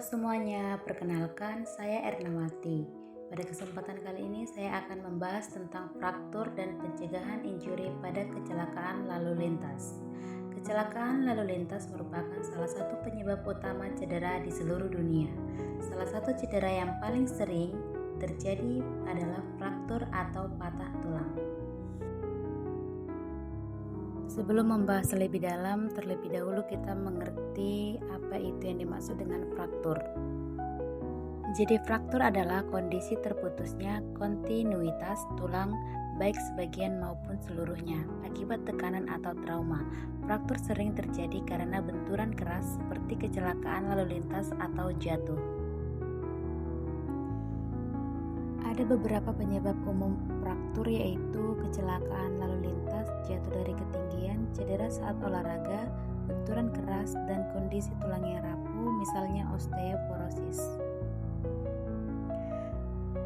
semuanya, perkenalkan saya Ernawati. Pada kesempatan kali ini saya akan membahas tentang fraktur dan pencegahan injuri pada kecelakaan lalu lintas. Kecelakaan lalu lintas merupakan salah satu penyebab utama cedera di seluruh dunia. Salah satu cedera yang paling sering terjadi adalah fraktur atau patah tulang. Sebelum membahas lebih dalam, terlebih dahulu kita mengerti apa itu yang dimaksud dengan fraktur. Jadi fraktur adalah kondisi terputusnya kontinuitas tulang baik sebagian maupun seluruhnya akibat tekanan atau trauma. Fraktur sering terjadi karena benturan keras seperti kecelakaan lalu lintas atau jatuh. Ada beberapa penyebab umum fraktur yaitu kecelakaan lalu lintas, jatuh dari ketinggian, cedera saat olahraga, benturan keras, dan kondisi tulang yang rapuh misalnya osteoporosis.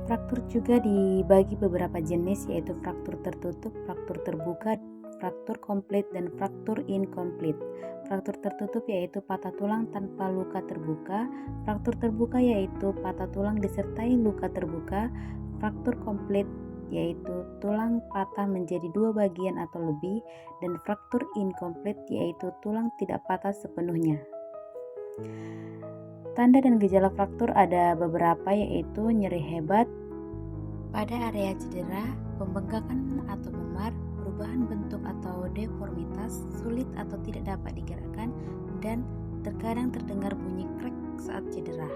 Fraktur juga dibagi beberapa jenis yaitu fraktur tertutup, fraktur terbuka, fraktur komplit, dan fraktur inkomplit. Fraktur tertutup yaitu patah tulang tanpa luka terbuka, fraktur terbuka yaitu patah tulang disertai luka terbuka, fraktur komplit yaitu tulang patah menjadi dua bagian atau lebih, dan fraktur inkomplit yaitu tulang tidak patah sepenuhnya. Tanda dan gejala fraktur ada beberapa yaitu nyeri hebat pada area cedera, pembengkakan atau memar, perubahan bentuk atau deformitas, sulit atau tidak dapat digerakkan, dan terkadang terdengar bunyi krek saat cedera.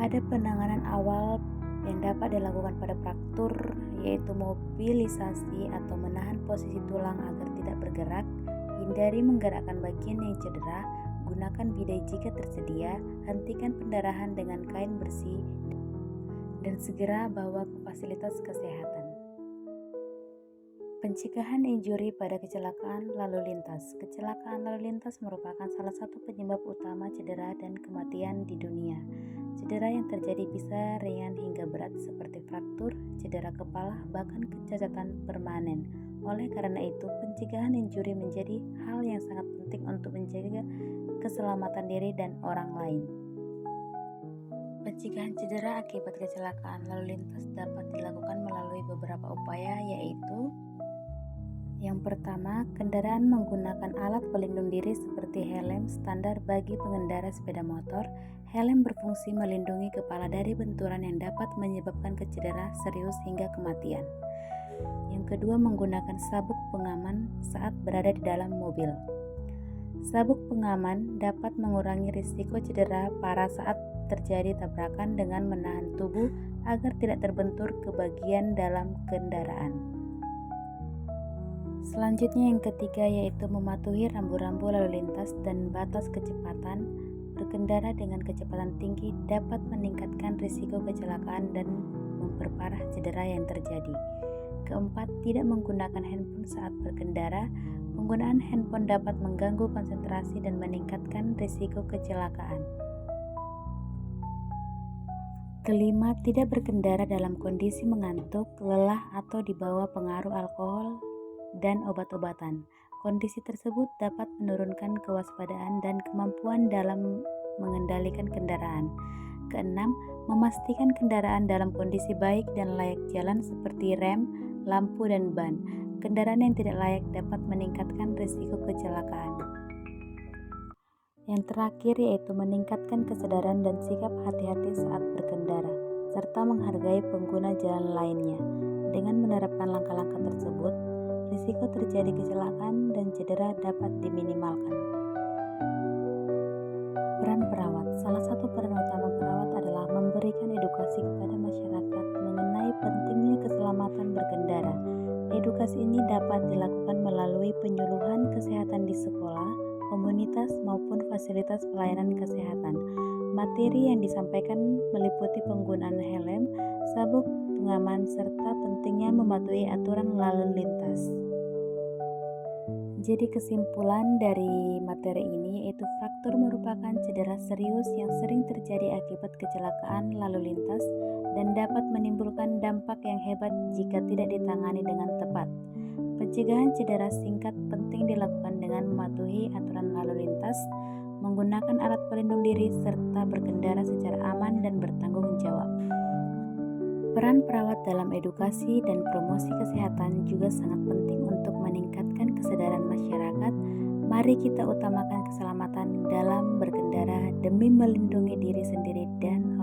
Ada penanganan awal yang dapat dilakukan pada fraktur yaitu mobilisasi atau menahan posisi tulang agar tidak bergerak, hindari menggerakkan bagian yang cedera, gunakan bidai jika tersedia, hentikan pendarahan dengan kain bersih, dan segera bawa ke fasilitas kesehatan. Pencegahan injuri pada kecelakaan lalu lintas. Kecelakaan lalu lintas merupakan salah satu penyebab utama cedera dan kematian di dunia. Cedera yang terjadi bisa ringan hingga berat seperti fraktur, cedera kepala, bahkan kecacatan permanen. Oleh karena itu, pencegahan injuri menjadi hal yang sangat penting untuk menjaga keselamatan diri dan orang lain. Pencegahan cedera akibat kecelakaan lalu lintas dapat dilakukan melalui beberapa upaya yaitu: yang pertama, kendaraan menggunakan alat pelindung diri seperti helm standar bagi pengendara sepeda motor. Helm berfungsi melindungi kepala dari benturan yang dapat menyebabkan cedera serius hingga kematian. Yang kedua, menggunakan sabuk pengaman saat berada di dalam mobil. Sabuk pengaman dapat mengurangi risiko cedera parah saat terjadi tabrakan dengan menahan tubuh agar tidak terbentur ke bagian dalam kendaraan. Selanjutnya yang ketiga yaitu mematuhi rambu-rambu lalu lintas dan batas kecepatan. Berkendara dengan kecepatan tinggi dapat meningkatkan risiko kecelakaan dan memperparah cedera yang terjadi. Keempat, tidak menggunakan handphone saat berkendara. Penggunaan handphone dapat mengganggu konsentrasi dan meningkatkan risiko kecelakaan. Kelima, tidak berkendara dalam kondisi mengantuk, lelah, atau di bawah pengaruh alkohol dan obat-obatan. Kondisi tersebut dapat menurunkan kewaspadaan dan kemampuan dalam mengendalikan kendaraan. Keenam, memastikan kendaraan dalam kondisi baik dan layak jalan seperti rem, lampu, dan ban. Kendaraan yang tidak layak dapat meningkatkan risiko kecelakaan. Yang terakhir yaitu meningkatkan kesadaran dan sikap hati-hati saat berkendara, serta menghargai pengguna jalan lainnya. Dengan menerapkan langkah-langkah tersebut, risiko terjadi kecelakaan dan cedera dapat diminimalkan. Peran perawat. Salah satu peran utama perawat adalah memberikan edukasi kepada masyarakat mengenai pentingnya keselamatan berkendara. Edukasi ini dapat dilakukan melalui penyuluhan kesehatan di sekolah, komunitas, maupun fasilitas pelayanan kesehatan. Materi yang disampaikan meliputi penggunaan helm, sabuk pengaman, serta pentingnya mematuhi aturan lalu lintas. Jadi kesimpulan dari materi ini yaitu fraktur merupakan cedera serius yang sering terjadi akibat kecelakaan lalu lintas dan dapat menimbulkan dampak yang hebat jika tidak ditangani dengan tepat. Pencegahan cedera singkat penting dilakukan dengan mematuhi aturan lalu lintas, menggunakan alat pelindung diri, serta berkendara secara aman dan bertanggung jawab. Peran perawat dalam edukasi dan promosi kesehatan juga sangat penting untuk meningkatkan kesadaran masyarakat. Mari kita utamakan keselamatan dalam berkendara demi melindungi diri sendiri dan